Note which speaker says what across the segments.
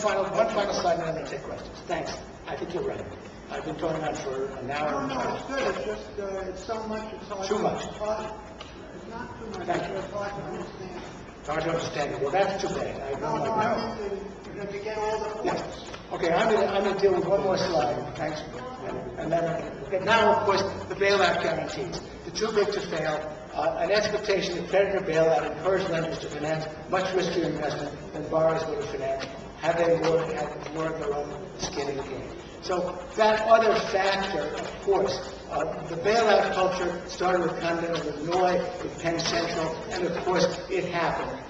Speaker 1: One final slide, and then take questions. Thanks. I think you're right. I've been talking about it for an hour.
Speaker 2: No, it's good. It's just, it's so much. It's hard.
Speaker 1: Too much.
Speaker 2: It's not too much.
Speaker 1: Thank you.
Speaker 2: It's hard to understand.
Speaker 1: Hard to understand it. Well, that's too bad. I don't like that.
Speaker 2: I meant to get all the points.
Speaker 1: Yes. Okay, I'm going to deal with one more slide. Thanks. And then, okay, now, of course, the bailout guarantees. The too big to fail. An expectation that creditor bailout encouraged lenders to finance much riskier investment than borrowers would have financed had they worked their own skin in the game. So that other factor, of course, the bailout culture started with Continental Illinois, with Penn Central, and of course it happened.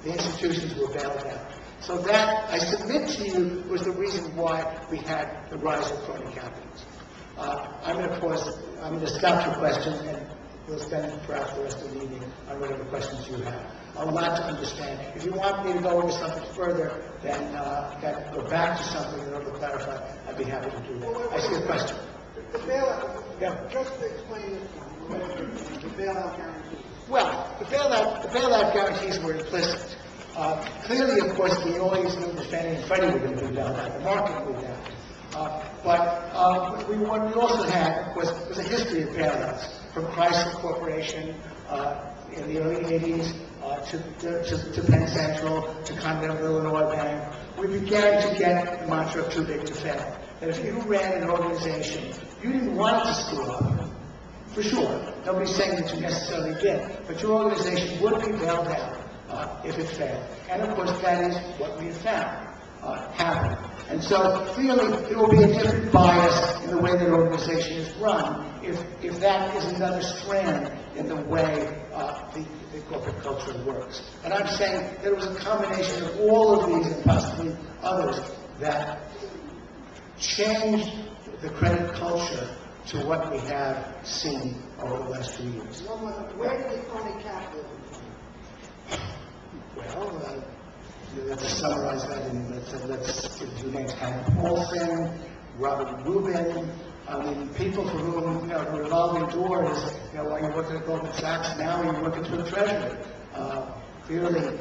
Speaker 1: The institutions were bailed out. So that, I submit to you, was the reason why we had the rise of crony capitals. I'm going to stop your questions, and we'll spend perhaps the rest of the evening on whatever questions you have. A lot to understand. If you want me to go over something further, then go back to something in order to clarify, I'd be happy to do that. I see a question.
Speaker 2: The bailout, just to explain this one, the bailout guarantee.
Speaker 1: Well, the bailout guarantees were implicit. Clearly, of course, we always knew that Fannie and Freddie were going to do that. The market moved out. But we also had, of course, there's a history of bailouts, from Chrysler Corporation in the early 80s to Penn Central, to Continental Illinois Bank. We began to get the mantra of too big to fail. That if you ran an organization, you didn't want it to screw up, for sure. Nobody's saying that you necessarily did, but your organization would be bailed out if it failed. And of course, that is what we have found happen. And so clearly, there will be a different bias in the way that organization is run if that is another strand in the way the corporate culture works. And I'm saying there was a combination of all of these and possibly others that changed the credit culture to what we have seen over the last few years.
Speaker 2: Where did the crony capitalism come
Speaker 1: Well, let's summarize that in, let's give two names, camcorder, Robert Rubin. I mean, people for whom, the revolving doors, while you're working at Goldman Sachs, now you're working to a treasury. Clearly,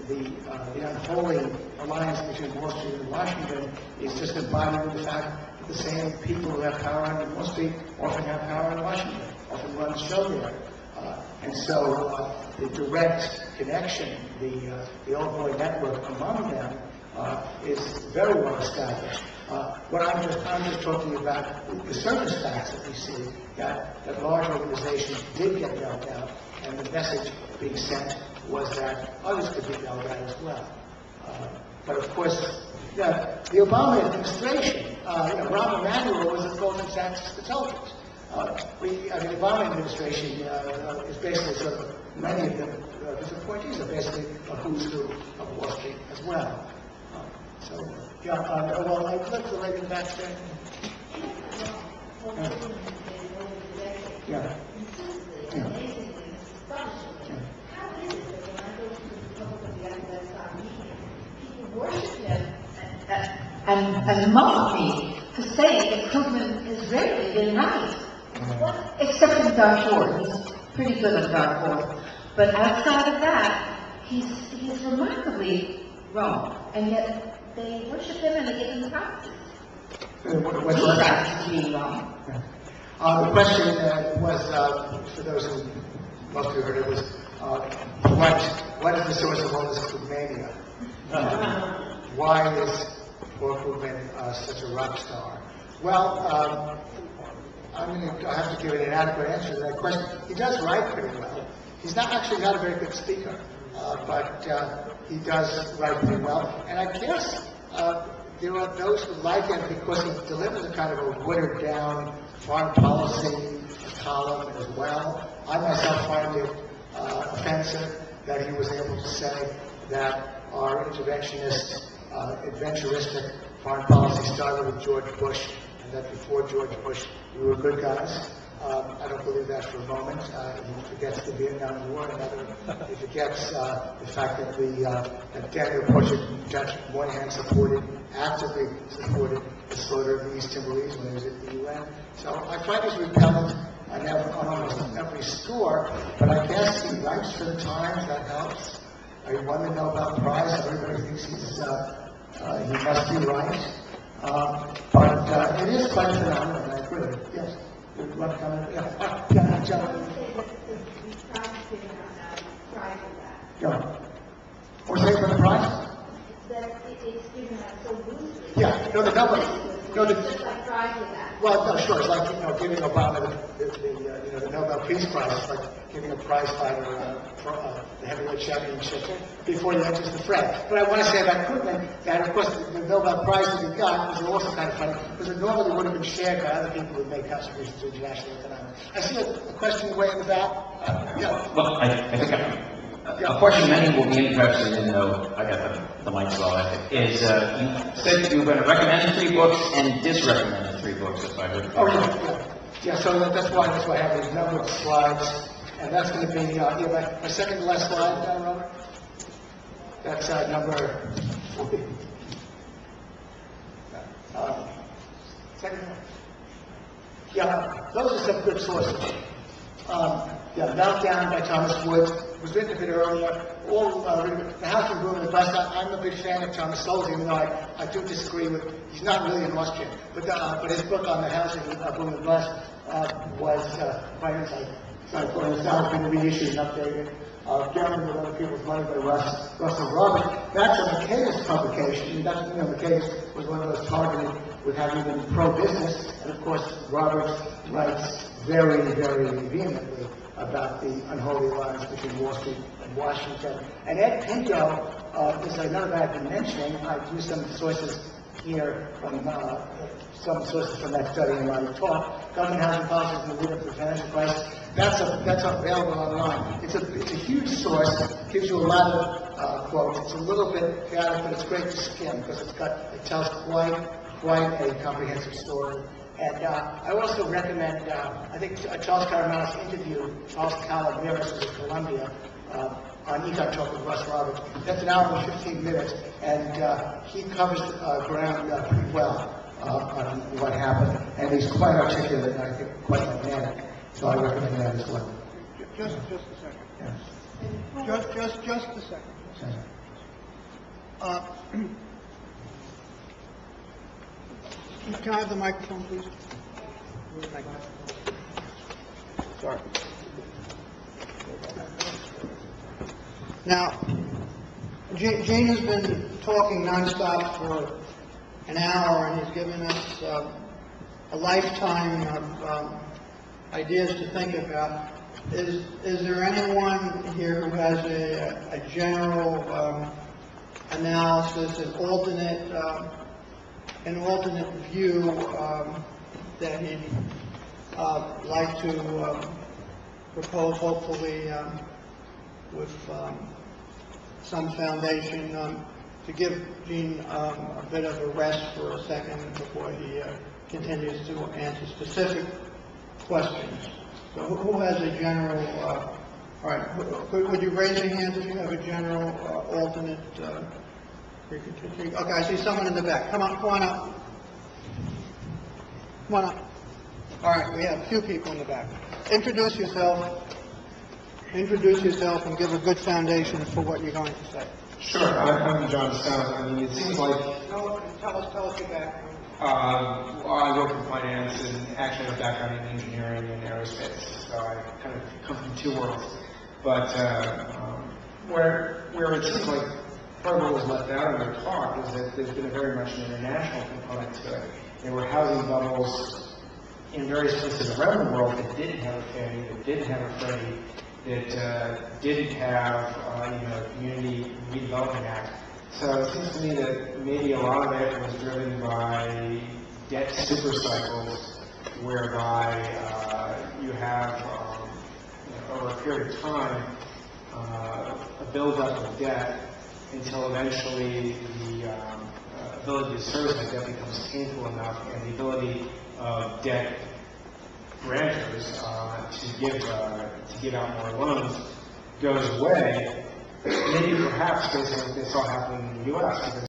Speaker 1: the unholy alliance between Wall Street and Washington is just embodied in the fact that the same people who have power in Wall Street often have power in Washington, often run the show there. And so the direct connection, the old boy network among them is very well established. What I'm just talking about the surface facts that we see, that large organizations did get bailed out, and the message being sent was that others could be bailed out as well. But of course, the Obama administration, Rahm Emanuel was at Goldman Sachs consultants. The Obama administration is basically sort of, many of them, his appointees are basically a who's who of Wall Street as well. Well, I looked the lady back there. Yeah.
Speaker 3: Worship him and mock me to say improvement is rarely been right. Except in Darfur. He's pretty good at Darfur. But outside of that, he's remarkably wrong. And yet they worship him and they give him the practice.
Speaker 1: What's the
Speaker 3: practice being wrong?
Speaker 1: The question was, for those who most of you heard it, was what is the source of all this food mania? Why is Paul Krugman such a rock star? Well, I have to give an inadequate answer to that question. He does write pretty well. He's not a very good speaker, but he does write pretty well. And I guess there are those who like him because he delivers a kind of a watered down foreign policy column as well. I myself find it offensive that he was able to say that our interventionist, adventuristic foreign policy started with George Bush, and that before George Bush we were good guys. I don't believe that for a moment. He forgets the Vietnam War, he forgets the fact that Daniel Porsche Moynihan actively supported the slaughter of the East Timorese when he was at the UN. So I find this repellent on almost every score, but I guess he writes for the Times, that helps. He won the Nobel Prize. Everybody thinks he must be right. But it is quite a phenomenon, I agree. Yes. You want to comment? Yeah, John. Yeah. Or say for the prize?
Speaker 4: That it's given out so loosely.
Speaker 1: Yeah, no, the Nobel. No,
Speaker 4: It's just like prize with that.
Speaker 1: well, no, sure. It's like, giving Obama the Nobel Peace Prize. It's like giving a prize fighter the heavyweight championship before he enters the fray. But I want to say about Krugman that, of course, the Nobel Prize that he got was also kind of funny, because it normally would have been shared by other people who made contributions to international economics. I see a question way in the back. Yeah.
Speaker 5: Well, I think a question many will be interested in, though, I got the mic so I think, is you said you were going to recommend 3 books and disrecommended 3 books, if I heard
Speaker 1: Oh,
Speaker 5: correctly.
Speaker 1: yeah. Yeah, so that's why I have these number of slides, and that's going to be, my second to last slide, Robert? That's number 40. Second one. Yeah, those are some good sources. Meltdown by Thomas Woods was written a bit earlier. The House of Boom and Bust. I'm a big fan of Thomas Sowell's, even though I do disagree with. He's not really an Austrian, but his book on the House of Boom and Bust was quite insightful. So it's now been reissued and updated. Gambling with Other People's Money by Russell Robert. That's a McCabe's publication. McCabe was one of those targeted with having been pro-business, and of course, Robert writes very, very vehemently about the unholy alliance between Wall Street and Washington. And Ed Pinto is another guy I've been mentioning. I've used some sources here from some sources from that study in my talk. Government Housing Policies in the Lead Up to the Financial Crisis. That's available online. It's a huge source. Gives you a lot of quotes. It's a little bit chaotic, but it's great to skim because it tells quite a comprehensive story. And I also recommend, I think Charles Caramel's interview, Charles Calaveras is at Columbia, on Econ Talk with Russ Roberts. That's an hour and 15 minutes, and he covers ground pretty well on what happened. And he's quite articulate and I think quite dynamic. So I recommend that as well.
Speaker 2: Just a second.
Speaker 1: Yes.
Speaker 2: Just a second. Can I have the microphone, please? Thank you. Sorry. Now, Gene has been talking nonstop for an hour, and he's given us a lifetime of ideas to think about. Is there anyone here who has a general analysis, an alternate view that he'd like to propose, hopefully with some foundation, to give Gene a bit of a rest for a second before he continues to answer specific questions. So who has a general, all right, would you raise your hand if you have a general alternate? Okay, I see someone in the back. Come on up. Come on up. All right, we have a few people in the back. Introduce yourself and give a good foundation for what you're going to say.
Speaker 6: Sure, I'm John Stone. I mean, it seems like
Speaker 2: Tell us your background.
Speaker 6: I work in finance and actually have a background in engineering and aerospace, so I kind of come from 2 worlds. But where it seems like part of what was left out of their talk is that there's been very much an international component to it. There were housing bubbles in various places around the world that didn't have a Fannie, that didn't have a Freddie, that didn't have Community Redevelopment Act. So it seems to me that maybe a lot of it was driven by debt super cycles, whereby you have over a period of time a buildup of debt until eventually the ability to service that debt becomes painful enough, and the ability of debt grantors to give out more loans goes away. Maybe perhaps based on what they saw happen in the U.S.